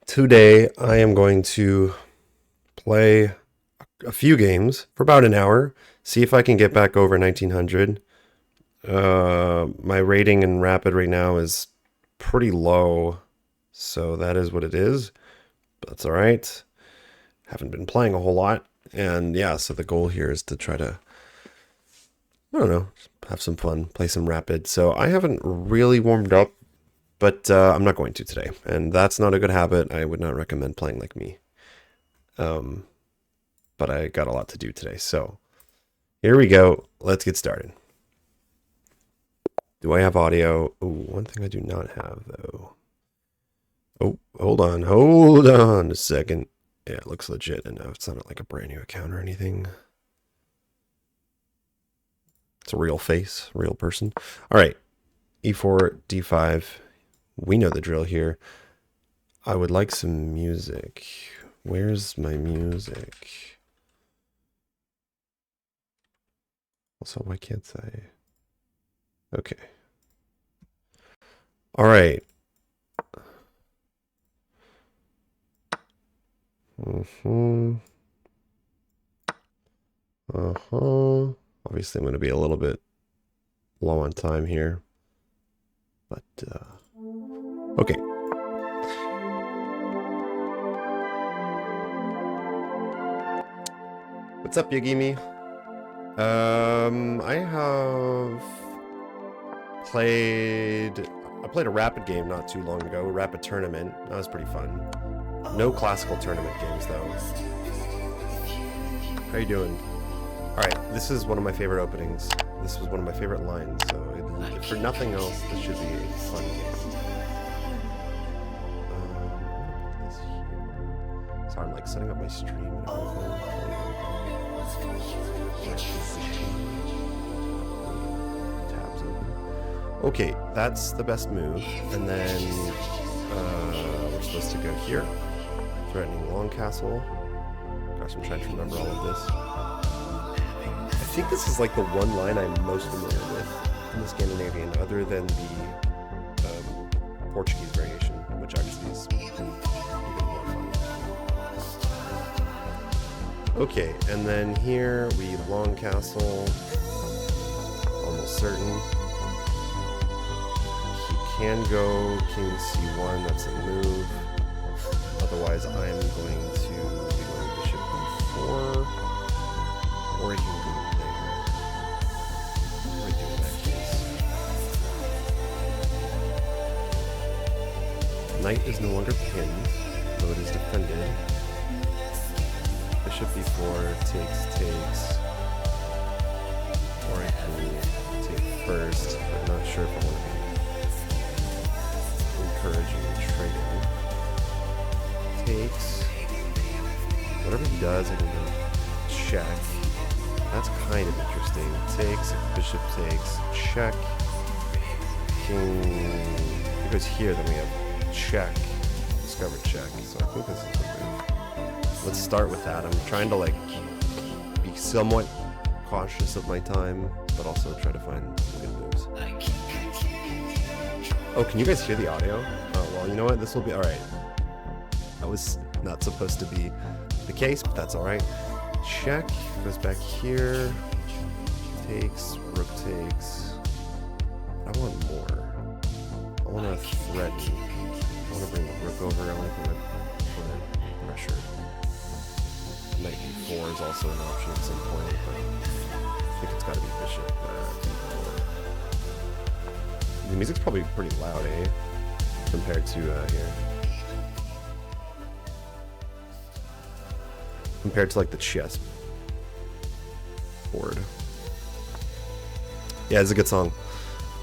Today I am going to play a few games for about an hour, see if I can get back over 1900. My rating in Rapid right now is pretty low, so that is what it is. But that's all right. Haven't been playing a whole lot, and yeah, so the goal here is to try to, I don't know, have some fun, play some Rapid. So I haven't really warmed up, but I'm not going to today, and that's not a good habit. I would not recommend playing like me. But I got a lot to do today, so here we go. Let's get started. Do I have audio? Oh, one thing I do not have, though. Oh, hold on a second. Yeah, it looks legit enough. It's not like a brand new account or anything. It's a real face, real person. All right, E4, D5. We know the drill here. I would like some music. Where's my music? Also, why can't I? Okay. All right. Obviously, I'm going to be a little bit low on time here. But, okay. What's up, Yagimi? I have played a Rapid game not too long ago, a Rapid tournament. That was pretty fun. No classical tournament games, though. How you doing? Alright, this is one of my favorite openings. This was one of my favorite lines, so if for nothing else, this should be a fun game. Sorry, I'm like setting up my stream and everything. Tabs open. Okay, that's the best move. And then we're supposed to go here. Threatening long castle. Gosh, I'm trying to remember all of this. I think this is like the one line I'm most familiar with in the Scandinavian, other than the Portuguese variation, which actually is even more fun. Okay, and then here we long castle, almost certain. He can go king c1, that's a move. Otherwise, I'm going to be going bishop b4, or he can go there. What do I do in that case? Knight is no longer pinned, though it is defended. Bishop b4 takes. Or I can take first. I'm not sure if I want to be encouraging trading. Takes. Whatever he does, I can go check. That's kind of interesting. Takes, if bishop takes, check. King. If it goes here, then we have check. Discovered check. So I think this is the move. Let's start with that. I'm trying to like be somewhat cautious of my time, but also try to find some good moves. Oh, can you guys hear the audio? Oh, well, you know what? This will be all right. That was not supposed to be the case, but that's all right. Check goes back here. Takes, rook takes. I want more. I want to threaten. I want to bring the rook over. I want to put pressure. Knight b4 is also an option at some point, but I think it's got to be bishop b4. The music's probably pretty loud, eh? Compared to here. Compared to like the chess board. Yeah, it's a good song.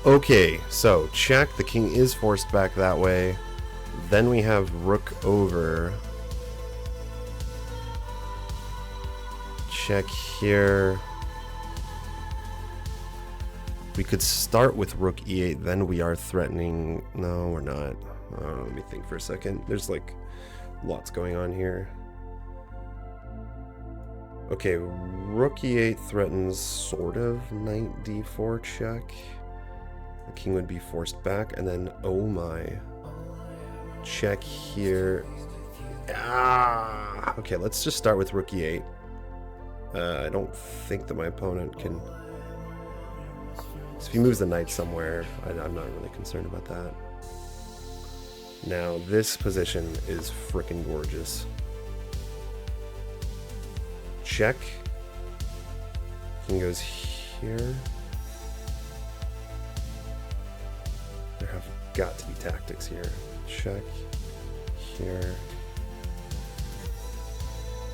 Okay, so check. The king is forced back that way. Then we have rook over. Check here. We could start with rook e8, then we are threatening. No, we're not. Let me think for a second. There's like lots going on here. Okay, rook e8 threatens sort of knight d4 check. The king would be forced back, and then oh my. Check here. Ah, okay, let's just start with rook e8. I don't think that my opponent can... So if he moves the knight somewhere, I'm not really concerned about that. Now, this position is frickin' gorgeous. Check. King goes here. There have got to be tactics here. Check. Here.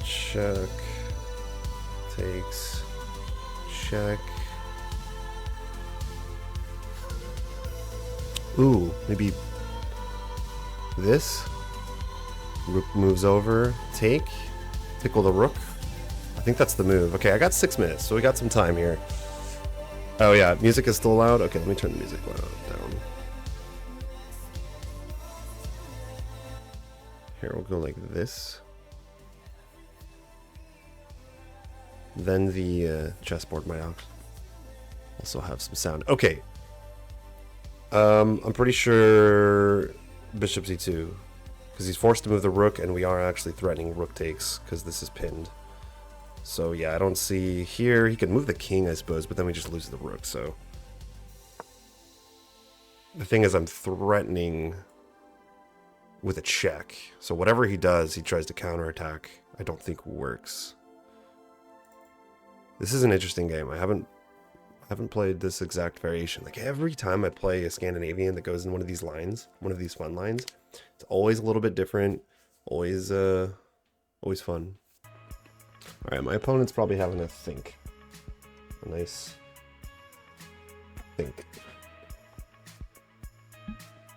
Check. Takes. Check. Ooh, maybe this? Rook moves over. Take. Tickle the rook. I think that's the move. Okay, I got 6 minutes, so we got some time here. Oh yeah, music is still loud? Okay, let me turn the music down. Here, we'll go like this. Then the chessboard might also have some sound. Okay. I'm pretty sure bishop c2, because he's forced to move the rook, and we are actually threatening rook takes, because this is pinned. So yeah, I don't see here. He could move the king, I suppose, but then we just lose the rook, so... The thing is, I'm threatening with a check. So whatever he does, he tries to counterattack. I don't think works. This is an interesting game. I haven't played this exact variation. Like every time I play a Scandinavian that goes in one of these lines, one of these fun lines, it's always a little bit different. Always fun. All right, my opponent's probably having a think. A nice think.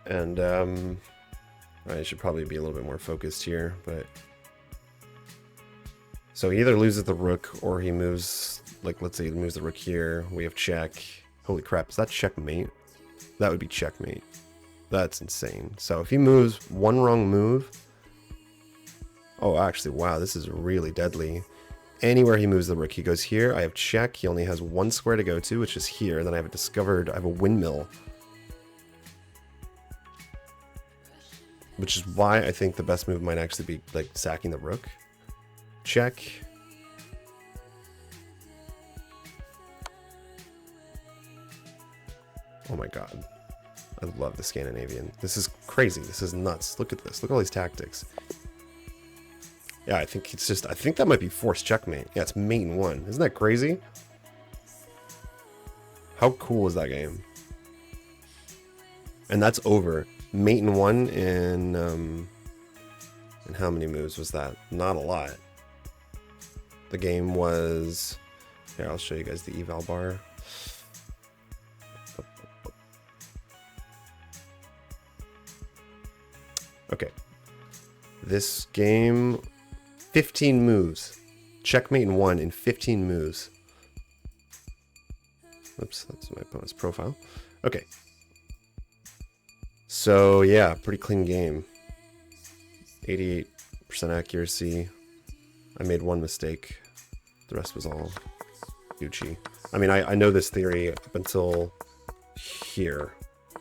And I should probably be a little bit more focused here, but so he either loses the rook or he moves, like let's say he moves the rook here. We have check. Holy crap, is that checkmate? That would be checkmate. That's insane. So if he moves one wrong move, oh actually wow, this is really deadly. Anywhere he moves the rook, he goes here. I have check. He only has one square to go to, which is here. Then I have I have a windmill. Which is why I think the best move might actually be like sacking the rook. Check. Oh my god. I love the Scandinavian. This is crazy. This is nuts. Look at this. Look at all these tactics. Yeah, I think it's just... I think that might be forced checkmate. Yeah, it's mate in one. Isn't that crazy? How cool is that game? And that's over. Mate in one in... And how many moves was that? Not a lot. The game was... Here, I'll show you guys the eval bar. Okay. This game... 15 moves. Checkmate in one in 15 moves. Oops, that's my opponent's profile. Okay. So, yeah, pretty clean game. 88% accuracy. I made one mistake. The rest was all Gucci. I mean, I know this theory up until here.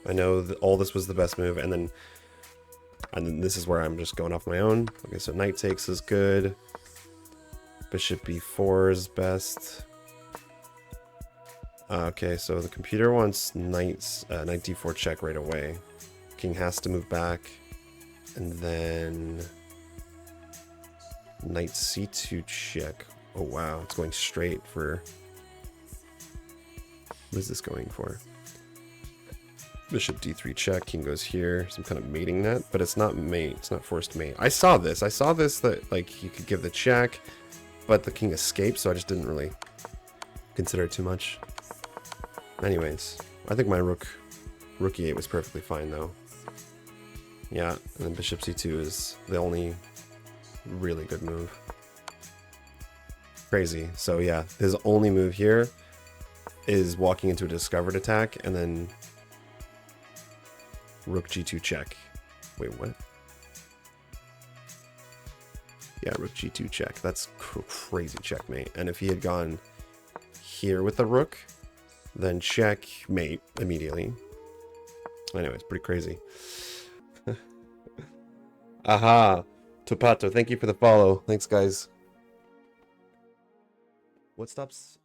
I know that all this was the best move, and then this is where I'm just going off my own. Okay, so knight takes is good. Bishop b4 is best. Okay, so the computer wants knight d4 check right away. King has to move back. And then knight c2 check. Oh wow, it's going straight for... What is this going for? Bishop d3 check, king goes here, some kind of mating net, but it's not mate, it's not forced mate. I saw this that like you could give the check, but the king escaped, so I just didn't really consider it too much. Anyways, I think my rook e8 was perfectly fine though. Yeah, and then bishop c2 is the only really good move. Crazy. So yeah, his only move here is walking into a discovered attack, and then rook g2 check. Wait, what? Yeah, rook g2 check. That's crazy checkmate. And if he had gone here with the rook, then checkmate immediately. Anyways, pretty crazy. Aha! Topato, thank you for the follow. Thanks, guys. What stops?